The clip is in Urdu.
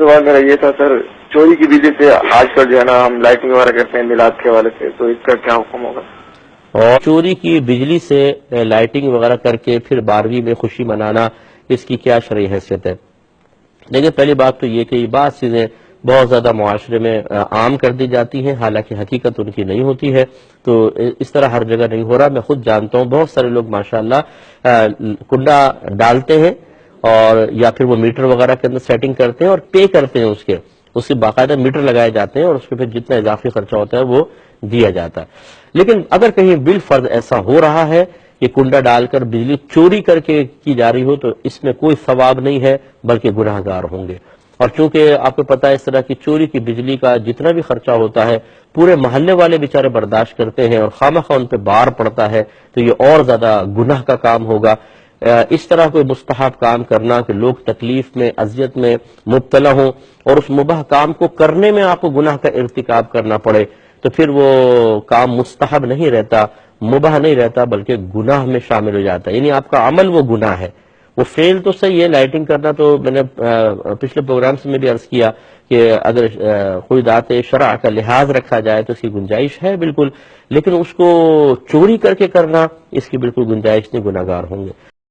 سوال میرا یہ تھا سر، چوری کی بجلی سے آج کل جو ہے نا ہم لائٹنگ وغیرہ کرتے ہیں میلاد کے حوالے سے، تو اس کا کیا حکم ہوگا؟ اور چوری کی بجلی سے لائٹنگ وغیرہ کر کے پھر 12ویں میں خوشی منانا، اس کی کیا شرعی حیثیت ہے؟ لیکن پہلی بات تو یہ کہ یہ بعض چیزیں بہت زیادہ معاشرے میں عام کر دی جاتی ہیں، حالانکہ حقیقت ان کی نہیں ہوتی ہے، تو اس طرح ہر جگہ نہیں ہو رہا۔ میں خود جانتا ہوں بہت سارے لوگ ماشاءاللہ کنڈا ڈالتے ہیں اور یا پھر وہ میٹر وغیرہ کے اندر سیٹنگ کرتے ہیں اور پے کرتے ہیں، اس کے باقاعدہ میٹر لگائے جاتے ہیں اور اس کے پھر جتنا اضافی خرچہ ہوتا ہے وہ دیا جاتا ہے۔ لیکن اگر کہیں بالفرض ایسا ہو رہا ہے کہ کنڈا ڈال کر بجلی چوری کر کے کی جا رہی ہو تو اس میں کوئی ثواب نہیں ہے بلکہ گناہ گار ہوں گے۔ اور چونکہ آپ کو پتہ ہے اس طرح کی چوری کی بجلی کا جتنا بھی خرچہ ہوتا ہے پورے محلے والے بیچارے برداشت کرتے ہیں اور خواہ ان پہ بار پڑتا ہے، تو یہ اور زیادہ گناہ کا کام ہوگا۔ اس طرح کوئی مستحب کام کرنا کہ لوگ تکلیف میں اذیت میں مبتلا ہوں اور اس مباح کام کو کرنے میں آپ کو گناہ کا ارتکاب کرنا پڑے، تو پھر وہ کام مستحب نہیں رہتا، مباح نہیں رہتا، بلکہ گناہ میں شامل ہو جاتا ہے، یعنی آپ کا عمل وہ گناہ ہے۔ وہ فعل تو صحیح ہے، لائٹنگ کرنا تو میں نے پچھلے پروگرامز میں بھی عرض کیا کہ اگر کوئی ذات شرع کا لحاظ رکھا جائے تو اس کی گنجائش ہے بالکل، لیکن اس کو چوری کر کے کرنا اس کی بالکل گنجائش نہیں، گناہ گار ہوں گے۔